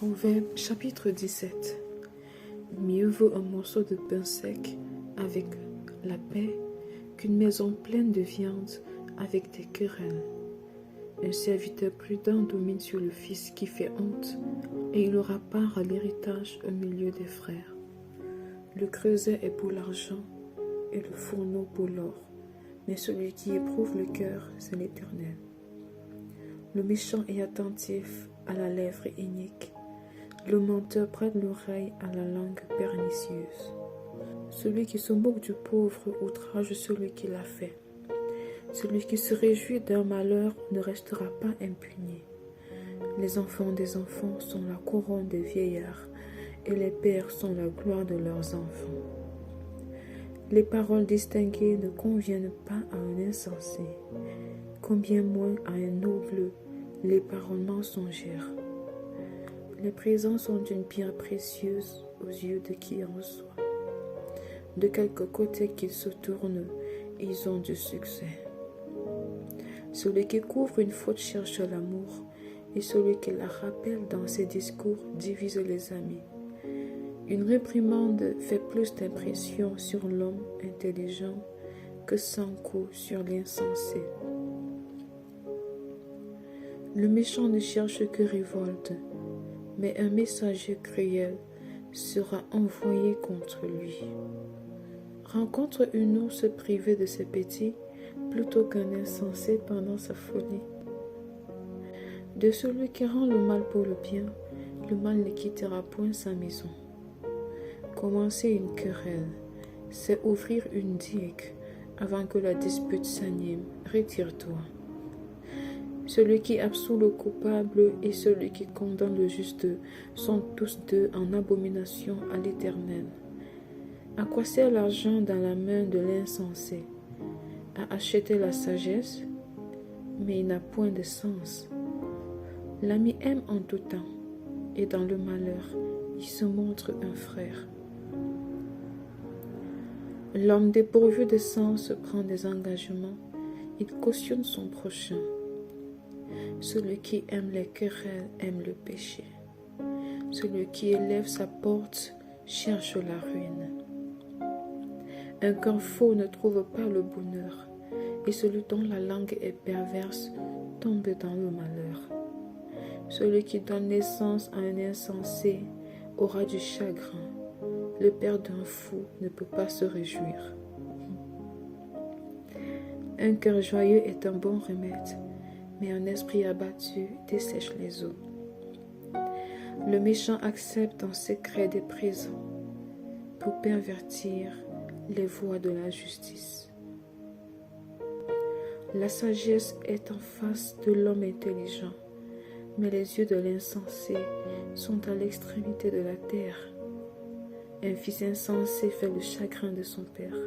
Proverbe chapitre 17. Mieux vaut un morceau de pain sec avec la paix qu'une maison pleine de viande avec des querelles. Un serviteur prudent domine sur le fils qui fait honte, et il aura part à l'héritage au milieu des frères. Le creuset est pour l'argent et le fourneau pour l'or, mais celui qui éprouve le cœur, c'est l'Éternel. Le méchant est attentif à la lèvre inique. Le menteur prête l'oreille à la langue pernicieuse. Celui qui se moque du pauvre outrage celui qui l'a fait. Celui qui se réjouit d'un malheur ne restera pas impuni. Les enfants des enfants sont la couronne des vieillards, et les pères sont la gloire de leurs enfants. Les paroles distinguées ne conviennent pas à un insensé, combien moins à un noble les paroles mensongères. Les présents sont une pierre précieuse aux yeux de qui en reçoit. De quelque côté qu'ils se tournent, ils ont du succès. Celui qui couvre une faute cherche l'amour, et celui qui la rappelle dans ses discours divise les amis. Une réprimande fait plus d'impression sur l'homme intelligent que 100 coups sur l'insensé. Le méchant ne cherche que révolte, mais un messager cruel sera envoyé contre lui. Rencontre une ours privée de ses petits plutôt qu'un insensé pendant sa folie. De celui qui rend le mal pour le bien, le mal ne quittera point sa maison. Commencer une querelle, c'est ouvrir une digue avant que la dispute s'anime. Retire-toi. Celui qui absout le coupable et celui qui condamne le juste sont tous deux en abomination à l'Éternel. À quoi sert l'argent dans la main de l'insensé? À acheter la sagesse, mais il n'a point de sens. L'ami aime en tout temps, et dans le malheur, il se montre un frère. L'homme dépourvu de sens prend des engagements, il cautionne son prochain. Celui qui aime les querelles aime le péché. Celui qui élève sa porte cherche la ruine. Un cœur faux ne trouve pas le bonheur, et celui dont la langue est perverse tombe dans le malheur. Celui qui donne naissance à un insensé aura du chagrin. Le père d'un fou ne peut pas se réjouir. Un cœur joyeux est un bon remède, mais un esprit abattu dessèche les eaux. Le méchant accepte en secret des présents pour pervertir les voies de la justice. La sagesse est en face de l'homme intelligent, mais les yeux de l'insensé sont à l'extrémité de la terre. Un fils insensé fait le chagrin de son père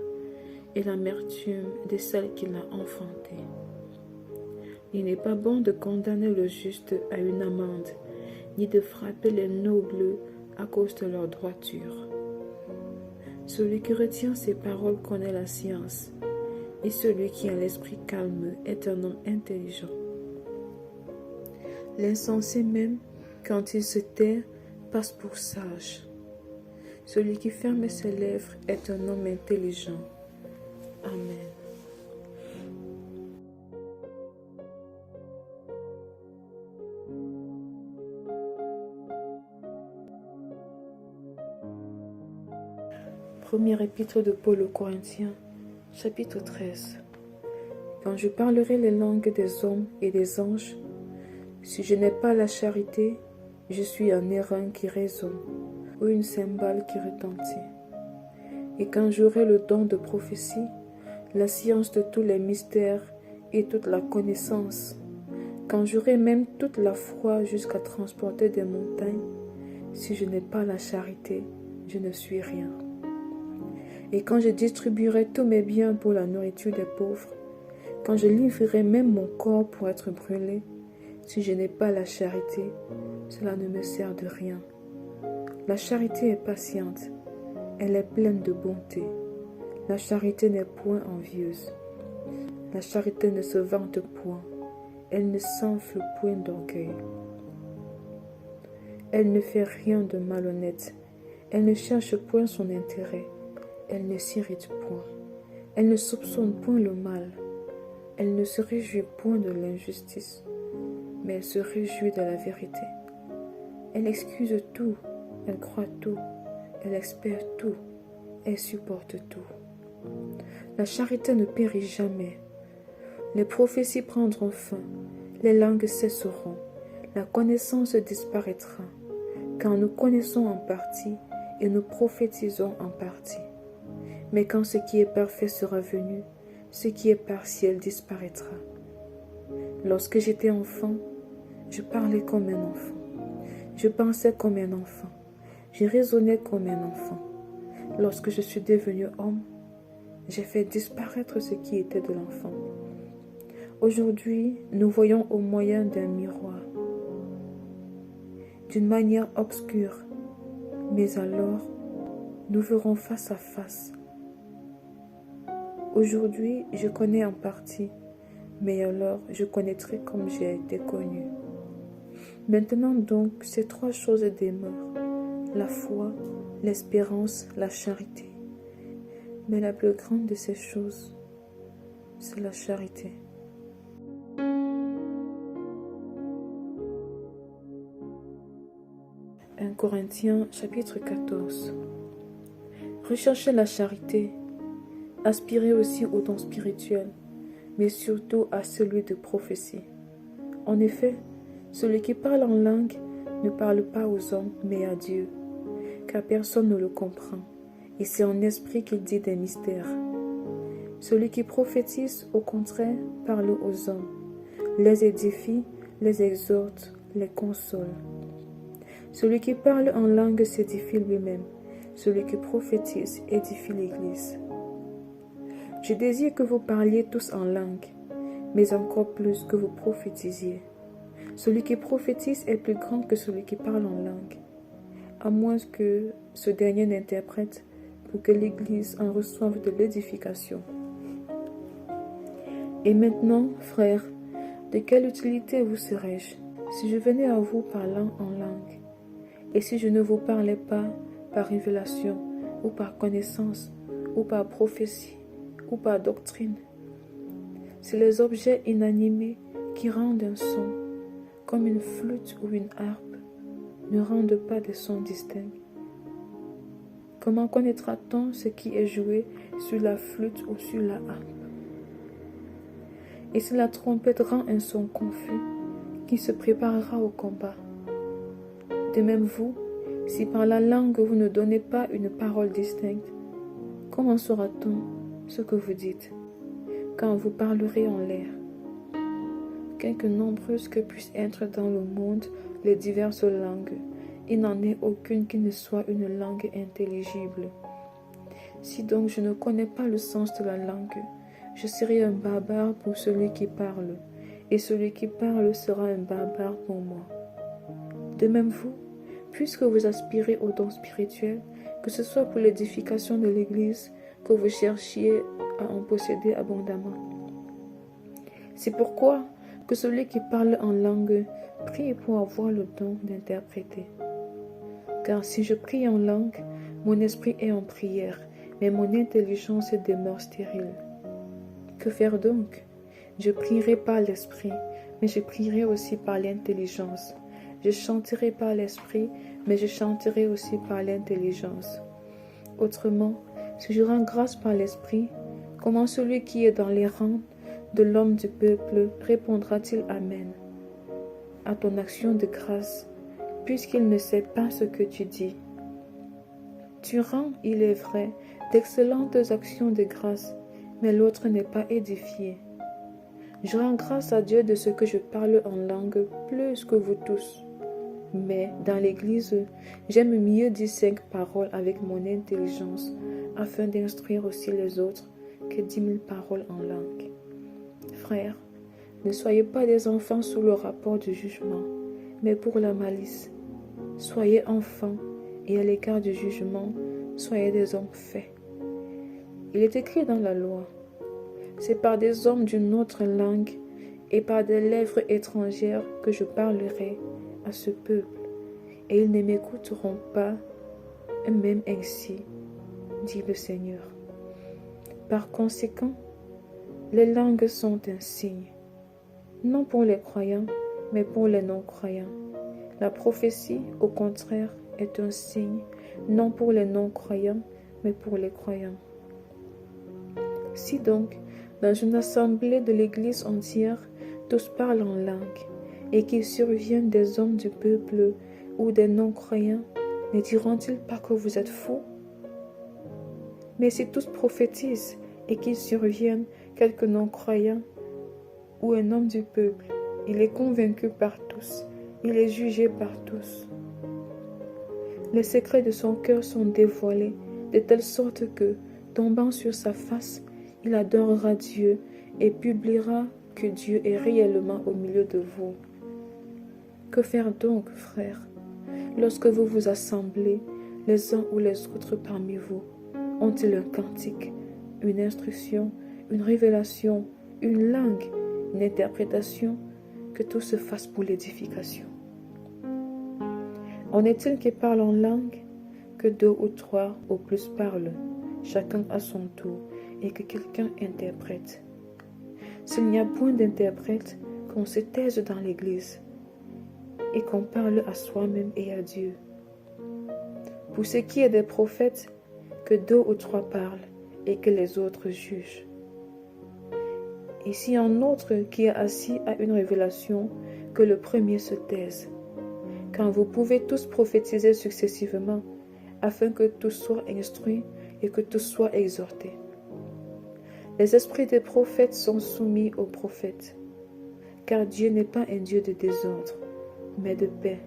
et l'amertume de celle qui l'a enfanté. Il n'est pas bon de condamner le juste à une amende, ni de frapper les nobles à cause de leur droiture. Celui qui retient ses paroles connaît la science, et celui qui a l'esprit calme est un homme intelligent. L'insensé même, quand il se tait, passe pour sage. Celui qui ferme ses lèvres est un homme intelligent. Amen. Première épître de Paul aux Corinthiens, chapitre 13. Quand je parlerai les langues des hommes et des anges, si je n'ai pas la charité, je suis un airain qui résonne ou une cymbale qui retentit. Et quand j'aurai le don de prophétie, la science de tous les mystères et toute la connaissance, quand j'aurai même toute la foi jusqu'à transporter des montagnes, si je n'ai pas la charité, je ne suis rien. Et quand je distribuerai tous mes biens pour la nourriture des pauvres, quand je livrerai même mon corps pour être brûlé, si je n'ai pas la charité, cela ne me sert de rien. La charité est patiente, elle est pleine de bonté. La charité n'est point envieuse. La charité ne se vante point, elle ne s'enfle point d'orgueil. Elle ne fait rien de malhonnête. Elle ne cherche point son intérêt. Elle ne s'irrite point. Elle ne soupçonne point le mal. Elle ne se réjouit point de l'injustice, mais elle se réjouit de la vérité. Elle excuse tout, elle croit tout, elle espère tout, elle supporte tout. La charité ne périt jamais. Les prophéties prendront fin, les langues cesseront, la connaissance disparaîtra, car nous connaissons en partie et nous prophétisons en partie. Mais quand ce qui est parfait sera venu, ce qui est partiel disparaîtra. Lorsque j'étais enfant, je parlais comme un enfant. Je pensais comme un enfant. Je raisonnais comme un enfant. Lorsque je suis devenu homme, j'ai fait disparaître ce qui était de l'enfant. Aujourd'hui, nous voyons au moyen d'un miroir, d'une manière obscure, mais alors, nous verrons face à face. Aujourd'hui, je connais en partie, mais alors je connaîtrai comme j'ai été connu. Maintenant donc, ces trois choses demeurent, la foi, l'espérance, la charité. Mais la plus grande de ces choses, c'est la charité. « 1 Corinthiens chapitre 14 » Recherchez la charité, aspirez aussi au don spirituel, mais surtout à celui de prophétie. En effet, celui qui parle en langue ne parle pas aux hommes, mais à Dieu, car personne ne le comprend, et c'est en esprit qu'il dit des mystères. Celui qui prophétise, au contraire, parle aux hommes, les édifie, les exhorte, les console. Celui qui parle en langue s'édifie lui-même, celui qui prophétise édifie l'Église. Je désire que vous parliez tous en langue, mais encore plus que vous prophétisiez. Celui qui prophétise est plus grand que celui qui parle en langue, à moins que ce dernier n'interprète pour que l'Église en reçoive de l'édification. Et maintenant, frères, de quelle utilité vous serais-je si je venais à vous parlant en langue, et si je ne vous parlais pas par révélation, ou par connaissance, ou par prophétie, ou par doctrine? C'est les objets inanimés qui rendent un son, comme une flûte ou une harpe, ne rendent pas des sons distincts. Comment connaîtra-t-on ce qui est joué sur la flûte ou sur la harpe? Et si la trompette rend un son confus, qui se préparera au combat? De même vous, si par la langue vous ne donnez pas une parole distincte, comment saura-t-on ce que vous dites, quand vous parlerez en l'air? Quelque nombreuses que puissent être dans le monde les diverses langues, il n'en est aucune qui ne soit une langue intelligible. Si donc je ne connais pas le sens de la langue, je serai un barbare pour celui qui parle, et celui qui parle sera un barbare pour moi. De même vous, puisque vous aspirez au don spirituel, que ce soit pour l'édification de l'Église, que vous cherchiez à en posséder abondamment. C'est pourquoi que celui qui parle en langue prie pour avoir le don d'interpréter. Car si je prie en langue, mon esprit est en prière, mais mon intelligence demeure stérile. Que faire donc? Je prierai par l'esprit, mais je prierai aussi par l'intelligence. Je chanterai par l'esprit, mais je chanterai aussi par l'intelligence. Autrement, si je rends grâce par l'esprit, comment celui qui est dans les rangs de l'homme du peuple répondra-t-il Amen à ton action de grâce, puisqu'il ne sait pas ce que tu dis? Tu rends, il est vrai, d'excellentes actions de grâce, mais l'autre n'est pas édifié. Je rends grâce à Dieu de ce que je parle en langue plus que vous tous. Mais dans l'Église, j'aime mieux dire 5 paroles avec mon intelligence, afin d'instruire aussi les autres, que 10 000 paroles en langue. Frères, ne soyez pas des enfants sous le rapport du jugement, mais pour la malice. Soyez enfants, et à l'égard du jugement, soyez des hommes faits. Il est écrit dans la loi, c'est par des hommes d'une autre langue et par des lèvres étrangères que je parlerai à ce peuple. et ils ne m'écouteront pas, même ainsi, dit le Seigneur. Par conséquent, les langues sont un signe, non pour les croyants, mais pour les non-croyants. La prophétie, au contraire, est un signe, non pour les non-croyants, mais pour les croyants. Si donc, dans une assemblée de l'Église entière, tous parlent en langue, et qu'il survienne des hommes du peuple ou des non-croyants, ne diront-ils pas que vous êtes fous? Mais si tous prophétisent, et qu'il survienne quelques non-croyants ou un homme du peuple, il est convaincu par tous, il est jugé par tous. Les secrets de son cœur sont dévoilés, de telle sorte que, tombant sur sa face, il adorera Dieu et publiera que Dieu est réellement au milieu de vous. Que faire donc, frères, lorsque vous vous assemblez, les uns ou les autres parmi vous? Ont-ils un cantique, une instruction, une révélation, une langue, une interprétation? Que tout se fasse pour l'édification. En est-il qui parle en langue? Que 2 ou 3 au plus parlent, chacun à son tour, et que quelqu'un interprète. S'il n'y a point d'interprète, qu'on se taise dans l'Église, et qu'on parle à soi-même et à Dieu. Pour ce qui est des prophètes, que 2 ou 3 parlent, et que les autres jugent. Et si un autre qui est assis à une révélation, que le premier se taise, quand vous pouvez tous prophétiser successivement, afin que tous soient instruits et que tous soient exhortés. Les esprits des prophètes sont soumis aux prophètes, car Dieu n'est pas un Dieu de désordre, mais de paix,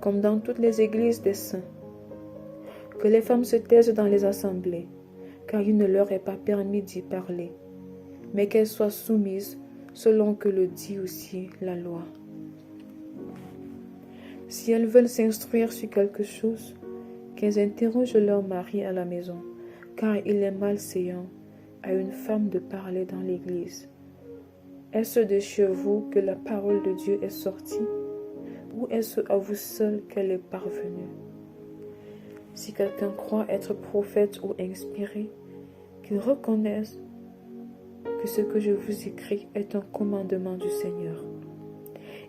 comme dans toutes les églises des saints. Que les femmes se taisent dans les assemblées, car il ne leur est pas permis d'y parler, mais qu'elles soient soumises selon que le dit aussi la loi. Si elles veulent s'instruire sur quelque chose, qu'elles interrogent leur mari à la maison, car il est malséant à une femme de parler dans l'église. Est-ce de chez vous que la parole de Dieu est sortie, ou est-ce à vous seul qu'elle est parvenue? Si quelqu'un croit être prophète ou inspiré, qu'il reconnaisse que ce que je vous écris est un commandement du Seigneur.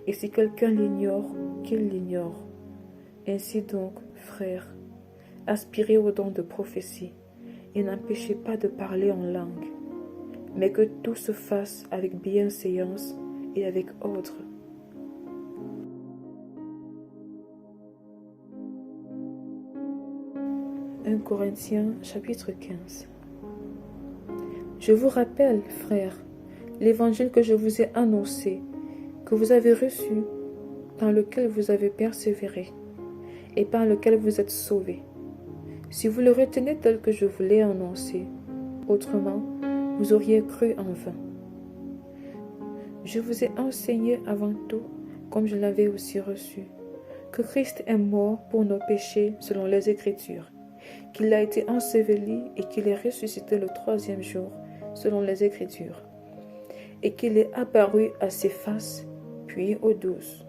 Et si quelqu'un l'ignore, qu'il l'ignore. Ainsi donc, frères, aspirez au don de prophétie et n'empêchez pas de parler en langue, mais que tout se fasse avec bienséance et avec ordre. « 1 Corinthiens chapitre 15. Je vous rappelle, frères, l'évangile que je vous ai annoncé, que vous avez reçu, dans lequel vous avez persévéré, et par lequel vous êtes sauvés. Si vous le retenez tel que je vous l'ai annoncé, autrement, vous auriez cru en vain. Je vous ai enseigné avant tout, comme je l'avais aussi reçu, que Christ est mort pour nos péchés selon les Écritures, qu'il a été enseveli et qu'il est ressuscité le 3e jour selon les Écritures, et qu'il est apparu à ses faces, puis aux 12.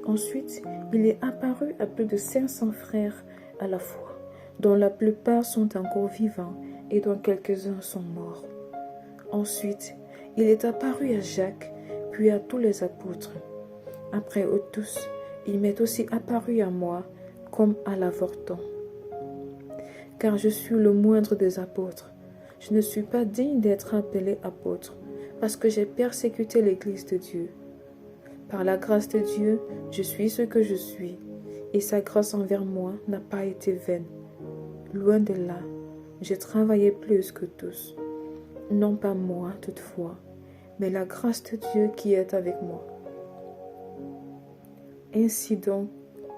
Ensuite, il est apparu à plus de 500 frères à la fois, dont la plupart sont encore vivants et dont quelques-uns sont morts. Ensuite, il est apparu à Jacques, puis à tous les apôtres. Après eux tous, il m'est aussi apparu à moi, comme à l'avorton. Car je suis le moindre des apôtres. Je ne suis pas digne d'être appelé apôtre, parce que j'ai persécuté l'Église de Dieu. Par la grâce de Dieu, je suis ce que je suis, et sa grâce envers moi n'a pas été vaine. Loin de là, j'ai travaillé plus que tous. Non pas moi toutefois, mais la grâce de Dieu qui est avec moi. Ainsi donc,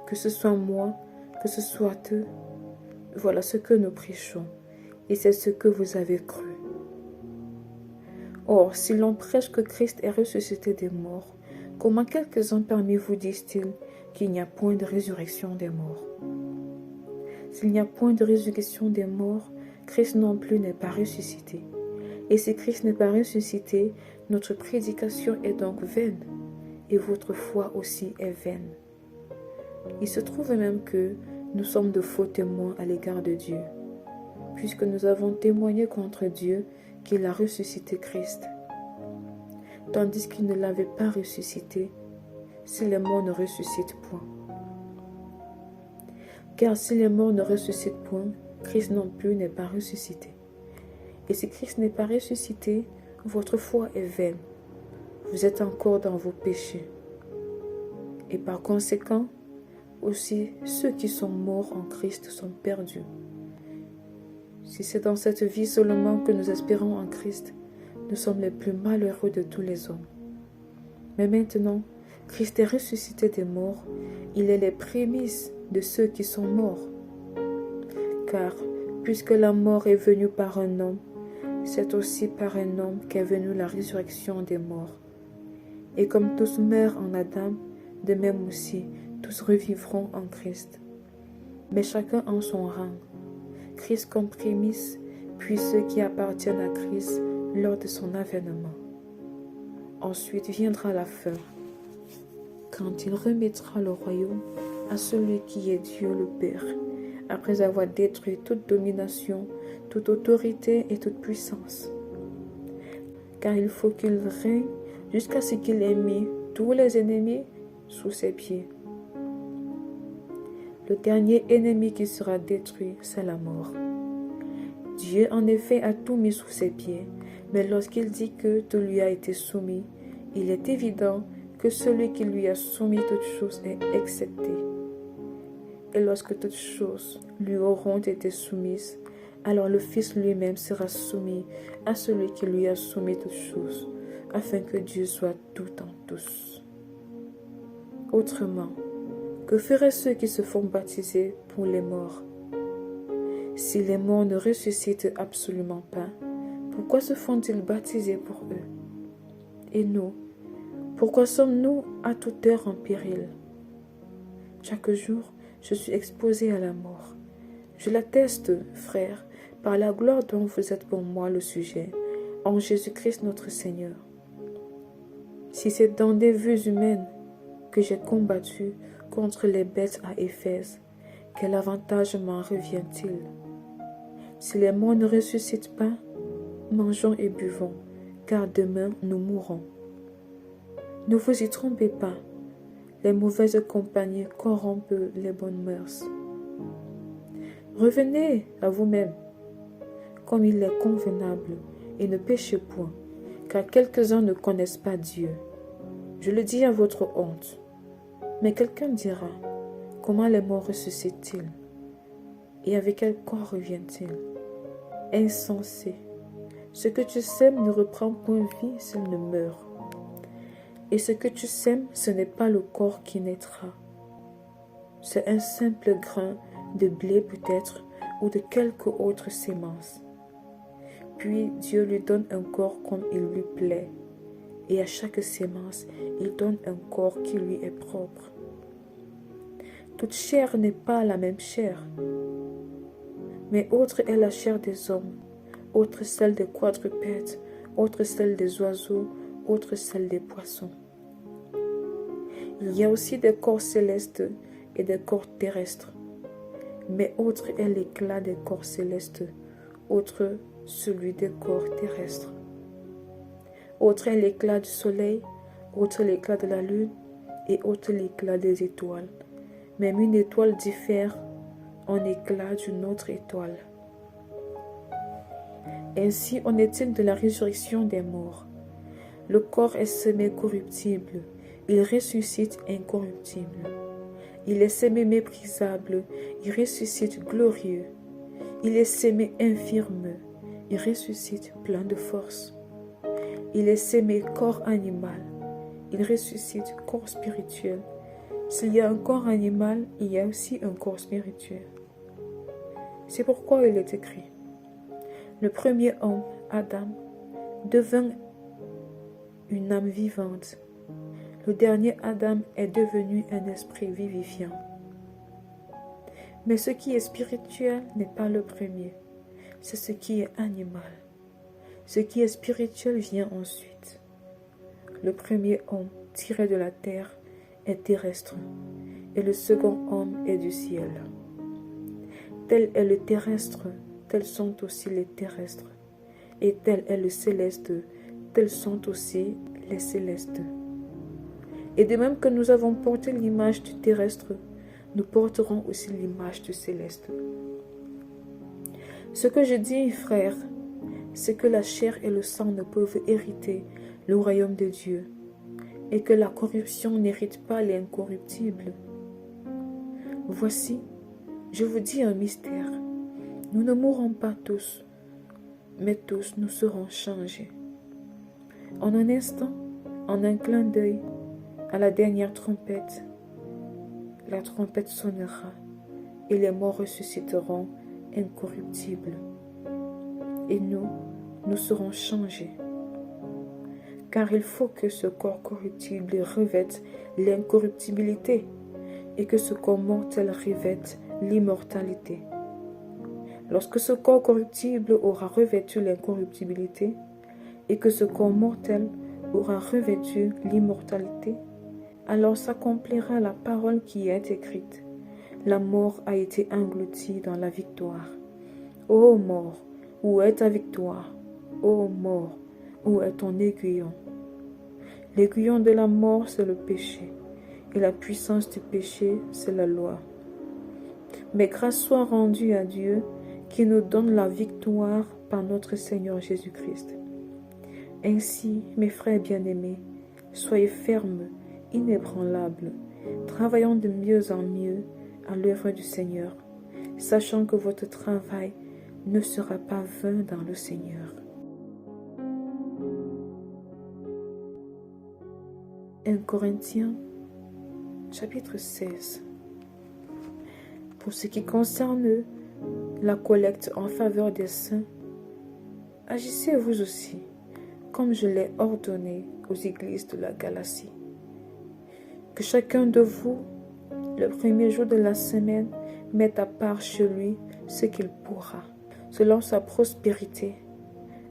que ce soit moi, que ce soit eux, voilà ce que nous prêchons, et c'est ce que vous avez cru. Or, si l'on prêche que Christ est ressuscité des morts, comment quelques-uns parmi vous disent-ils qu'il n'y a point de résurrection des morts? S'il n'y a point de résurrection des morts, Christ non plus n'est pas ressuscité. Et si Christ n'est pas ressuscité, notre prédication est donc vaine, et votre foi aussi est vaine. Il se trouve même que nous sommes de faux témoins à l'égard de Dieu, puisque nous avons témoigné contre Dieu qu'il a ressuscité Christ, tandis qu'il ne l'avait pas ressuscité, si les morts ne ressuscitent point. Car si les morts ne ressuscitent point, Christ non plus n'est pas ressuscité. Et si Christ n'est pas ressuscité, votre foi est vaine. Vous êtes encore dans vos péchés. Et par conséquent, aussi ceux qui sont morts en Christ sont perdus. Si c'est dans cette vie seulement que nous espérons en Christ, nous sommes les plus malheureux de tous les hommes. Mais maintenant, Christ est ressuscité des morts, il est les prémices de ceux qui sont morts. Car, puisque la mort est venue par un homme, c'est aussi par un homme qu'est venue la résurrection des morts. Et comme tous meurent en Adam, de même aussi, tous revivront en Christ. Mais chacun en son rang. Christ comme prémisse, puis ceux qui appartiennent à Christ lors de son avènement. Ensuite viendra la fin, quand il remettra le royaume à celui qui est Dieu le Père, après avoir détruit toute domination, toute autorité et toute puissance. Car il faut qu'il règne jusqu'à ce qu'il ait mis tous les ennemis sous ses pieds. Le dernier ennemi qui sera détruit, c'est la mort. Dieu en effet a tout mis sous ses pieds, mais lorsqu'il dit que tout lui a été soumis, il est évident que celui qui lui a soumis toutes choses est excepté. Et lorsque toutes choses lui auront été soumises, alors le Fils lui-même sera soumis à celui qui lui a soumis toutes choses, afin que Dieu soit tout en tous. Autrement, que feraient ceux qui se font baptiser pour les morts? Si les morts ne ressuscitent absolument pas, pourquoi se font-ils baptiser pour eux? Et nous, pourquoi sommes-nous à toute heure en péril? Chaque jour, je suis exposé à la mort. Je l'atteste, frères, par la gloire dont vous êtes pour moi le sujet, en Jésus-Christ notre Seigneur. Si c'est dans des vues humaines que j'ai combattu contre les bêtes à Éphèse, quel avantage m'en revient-il? Si les morts ne ressuscitent pas, mangeons et buvons, car demain nous mourrons. Ne vous y trompez pas, les mauvaises compagnies corrompent les bonnes mœurs. Revenez à vous-même, comme il est convenable, et ne péchez point, car quelques-uns ne connaissent pas Dieu. Je le dis à votre honte. Mais quelqu'un dira, comment les morts ressuscitent-ils? Et avec quel corps reviennent-ils? Insensé, ce que tu sèmes ne reprend point vie s'il ne meurt. Et ce que tu sèmes, ce n'est pas le corps qui naîtra. C'est un simple grain de blé peut-être, ou de quelque autre sémence. Puis Dieu lui donne un corps comme il lui plaît, et à chaque sémence, il donne un corps qui lui est propre. Toute chair n'est pas la même chair, mais autre est la chair des hommes, autre celle des quadrupèdes, autre celle des oiseaux, autre celle des poissons. Il y a aussi des corps célestes et des corps terrestres, mais autre est l'éclat des corps célestes, autre celui des corps terrestres. Autre est l'éclat du soleil, autre l'éclat de la lune, et autre l'éclat des étoiles. Même une étoile diffère en éclat d'une autre étoile. Ainsi en est-il de la résurrection des morts. Le corps est semé corruptible, il ressuscite incorruptible. Il est semé méprisable, il ressuscite glorieux. Il est semé infirme, il ressuscite plein de force. Il est semé corps animal, il ressuscite corps spirituel. S'il y a un corps animal, il y a aussi un corps spirituel. C'est pourquoi il est écrit, le premier homme, Adam, devint une âme vivante. Le dernier Adam est devenu un esprit vivifiant. Mais ce qui est spirituel n'est pas le premier, c'est ce qui est animal. Ce qui est spirituel vient ensuite. Le premier homme tiré de la terre est terrestre, et le second homme est du ciel. Tel est le terrestre, tels sont aussi les terrestres, et tel est le céleste, tels sont aussi les célestes. Et de même que nous avons porté l'image du terrestre, nous porterons aussi l'image du céleste. Ce que je dis, frères, c'est que la chair et le sang ne peuvent hériter le royaume de Dieu, et que la corruption n'hérite pas l'incorruptible. Voici, je vous dis un mystère. Nous ne mourrons pas tous, mais tous nous serons changés. En un instant, en un clin d'œil, à la dernière trompette, la trompette sonnera et les morts ressusciteront incorruptibles. Et nous serons changés. Car il faut que ce corps corruptible revête l'incorruptibilité et que ce corps mortel revête l'immortalité. Lorsque ce corps corruptible aura revêtu l'incorruptibilité et que ce corps mortel aura revêtu l'immortalité, alors s'accomplira la parole qui est écrite. La mort a été engloutie dans la victoire. Ô mort, où est ta victoire? Ô mort, où est ton aiguillon? L'aiguillon de la mort, c'est le péché, et la puissance du péché, c'est la loi. Mais grâce soit rendue à Dieu, qui nous donne la victoire par notre Seigneur Jésus-Christ. Ainsi, mes frères bien-aimés, soyez fermes, inébranlables, travaillant de mieux en mieux à l'œuvre du Seigneur, sachant que votre travail ne sera pas vain dans le Seigneur. 1 Corinthiens, chapitre 16. Pour ce qui concerne la collecte en faveur des saints, agissez vous aussi, comme je l'ai ordonné aux églises de la Galatie. Que chacun de vous, le premier jour de la semaine, mette à part chez lui ce qu'il pourra, selon sa prospérité,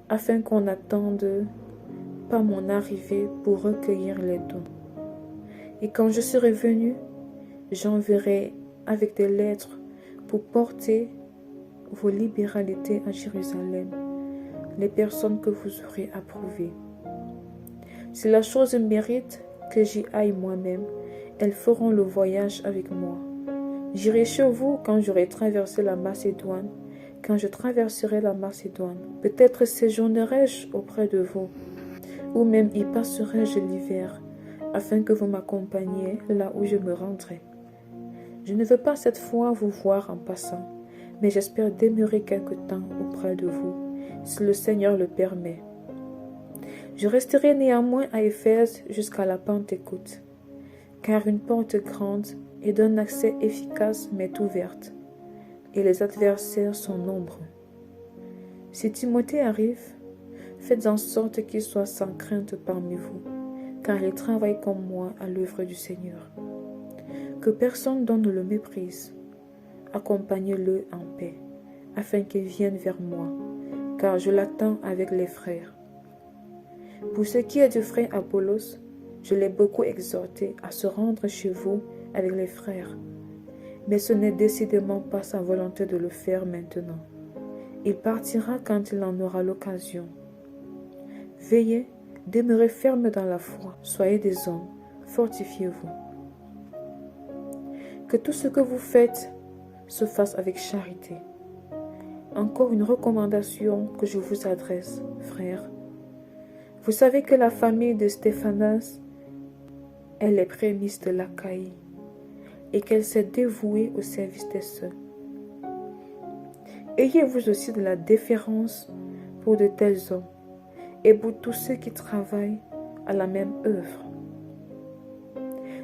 afin qu'on n'attende pas mon arrivée pour recueillir les dons. Et quand je serai venu, j'enverrai avec des lettres pour porter vos libéralités à Jérusalem, les personnes que vous aurez approuvées. Si la chose mérite que j'y aille moi-même, elles feront le voyage avec moi. J'irai chez vous quand j'aurai traversé la Macédoine, quand je traverserai la Macédoine. Peut-être séjournerai-je auprès de vous, ou même y passerai-je l'hiver, afin que vous m'accompagniez là où je me rendrai. Je ne veux pas cette fois vous voir en passant, mais j'espère demeurer quelque temps auprès de vous, si le Seigneur le permet. Je resterai néanmoins à Éphèse jusqu'à la Pentecôte, car une porte grande et d'un accès efficace m'est ouverte, et les adversaires sont nombreux. Si Timothée arrive, faites en sorte qu'il soit sans crainte parmi vous, car il travaille comme moi à l'œuvre du Seigneur. Que personne ne le méprise. Accompagnez-le en paix, afin qu'il vienne vers moi, car je l'attends avec les frères. Pour ce qui est du frère Apollos, je l'ai beaucoup exhorté à se rendre chez vous avec les frères, mais ce n'est décidément pas sa volonté de le faire maintenant. Il partira quand il en aura l'occasion. Veillez, demeurez fermes dans la foi, soyez des hommes, fortifiez-vous. Que tout ce que vous faites se fasse avec charité. Encore une recommandation que je vous adresse, frères. Vous savez que la famille de Stéphanas est les prémices de l'Achaïe et qu'elle s'est dévouée au service des saints. Ayez vous aussi de la déférence pour de tels hommes et pour tous ceux qui travaillent à la même œuvre.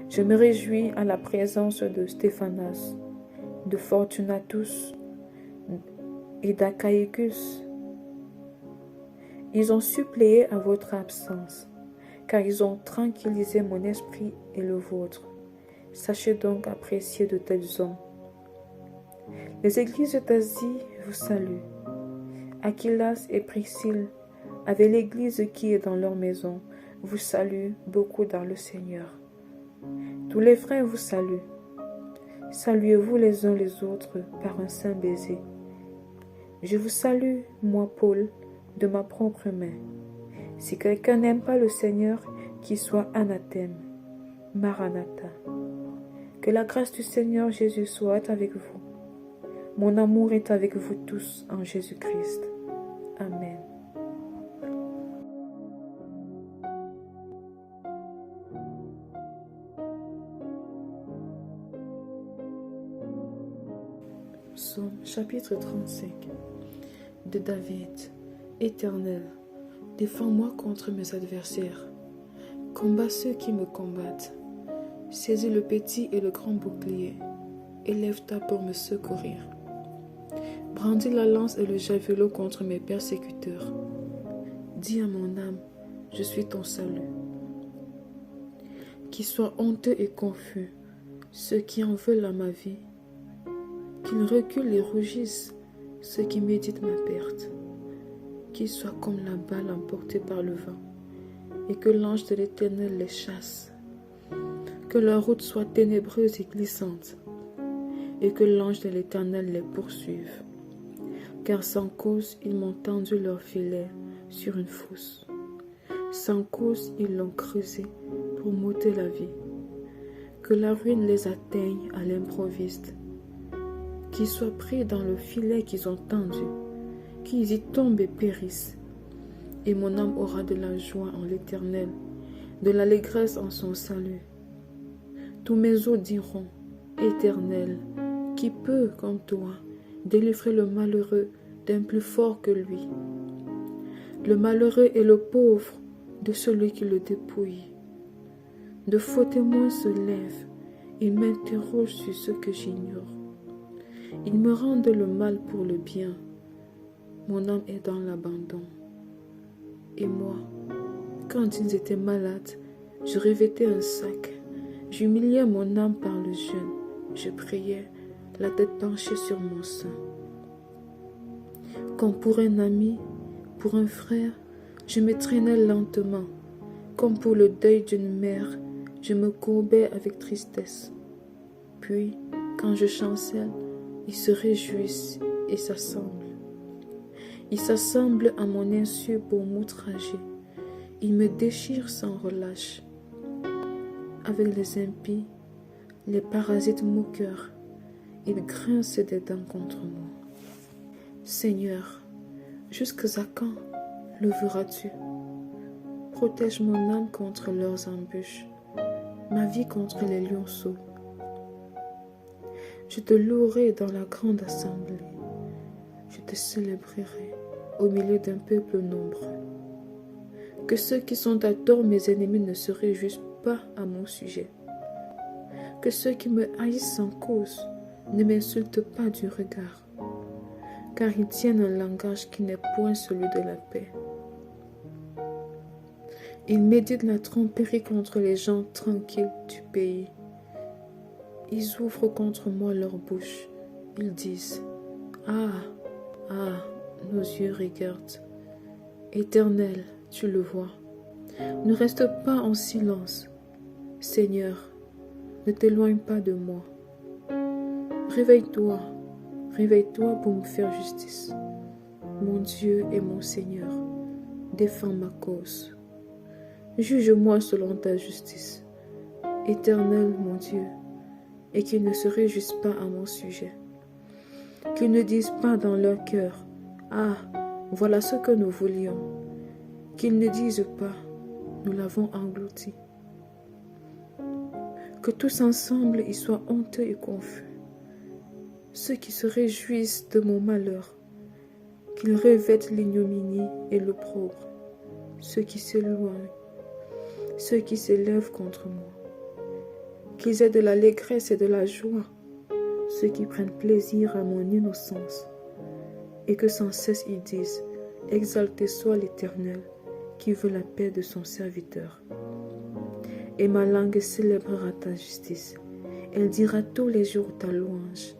Je me réjouis à la présence de Stéphanas, de Fortunatus et d'Achaïcus. Ils ont suppléé à votre absence, car ils ont tranquillisé mon esprit et le vôtre. Sachez donc apprécier de tels hommes. Les églises d'Asie vous saluent. Aquilas et Priscille, avec l'église qui est dans leur maison, vous saluent beaucoup dans le Seigneur. Tous les frères vous saluent. Saluez-vous les uns les autres par un saint baiser. Je vous salue, moi Paul, de ma propre main. Si quelqu'un n'aime pas le Seigneur, qu'il soit anathème. Maranatha. Que la grâce du Seigneur Jésus soit avec vous. Mon amour est avec vous tous en Jésus-Christ. Amen. Psaume chapitre 35 de David. Éternel, défends-moi contre mes adversaires. Combat ceux qui me combattent. Saisis le petit et le grand bouclier. Élève-toi pour me secourir. Brandis la lance et le javelot contre mes persécuteurs. Dis à mon âme, je suis ton salut. Qu'ils soient honteux et confus, ceux qui en veulent à ma vie. Qu'ils reculent et rougissent, ceux qui méditent ma perte. Qu'ils soient comme la balle emportée par le vent, et que l'ange de l'Éternel les chasse. Que leur route soit ténébreuse et glissante, et que l'ange de l'Éternel les poursuive. Car sans cause, ils m'ont tendu leur filet sur une fosse. Sans cause, ils l'ont creusé pour m'ôter la vie. Que la ruine les atteigne à l'improviste. Qu'ils soient pris dans le filet qu'ils ont tendu, qu'ils y tombent et périssent. Et mon âme aura de la joie en l'Éternel, de l'allégresse en son salut. Tous mes os diront, Éternel, qui peut, comme toi, délivrer le malheureux d'un plus fort que lui. Le malheureux et le pauvre de celui qui le dépouille. De faux témoins se lèvent et m'interrogent sur ce que j'ignore. Ils me rendent le mal pour le bien. Mon âme est dans l'abandon. Et moi, quand ils étaient malades, je revêtais un sac. J'humiliais mon âme par le jeûne. Je priais, la tête penchée sur mon sein. Comme pour un ami, pour un frère, je me traînais lentement. Comme pour le deuil d'une mère, je me courbais avec tristesse. Puis, quand je chancelle, ils se réjouissent et s'assemblent. Ils s'assemblent à mon insu pour m'outrager. Ils me déchirent sans relâche. Avec les impies, les parasites moqueurs, ils grincent des dents contre moi. Seigneur, jusqu'à quand leveras-tu? Protège mon âme contre leurs embûches, ma vie contre les lionceaux. Je te louerai dans la grande assemblée. Je te célébrerai au milieu d'un peuple nombreux. Que ceux qui sont à tort mes ennemis ne se réjouissent pas à mon sujet. Que ceux qui me haïssent sans cause ne m'insultent pas du regard, car ils tiennent un langage qui n'est point celui de la paix. Ils méditent la tromperie contre les gens tranquilles du pays. Ils ouvrent contre moi leur bouche. Ils disent, « Ah, nos yeux regardent. Éternel, tu le vois. Ne reste pas en silence. Seigneur, ne t'éloigne pas de moi. Réveille-toi pour me faire justice. Mon Dieu et mon Seigneur, défends ma cause. Juge-moi selon ta justice. Éternel, mon Dieu, et qu'ils ne se réjouissent pas à mon sujet. Qu'ils ne disent pas dans leur cœur, « Ah, voilà ce que nous voulions. » Qu'ils ne disent pas, « Nous l'avons englouti. » Que tous ensemble ils soient honteux et confus. Ceux qui se réjouissent de mon malheur, qu'ils revêtent l'ignominie et l'opprobre. Ceux qui s'éloignent, ceux qui s'élèvent contre moi. Qu'ils aient de l'allégresse et de la joie, ceux qui prennent plaisir à mon innocence, et que sans cesse ils disent, exalté soit l'Éternel, qui veut la paix de son serviteur. Et ma langue célébrera ta justice, elle dira tous les jours ta louange.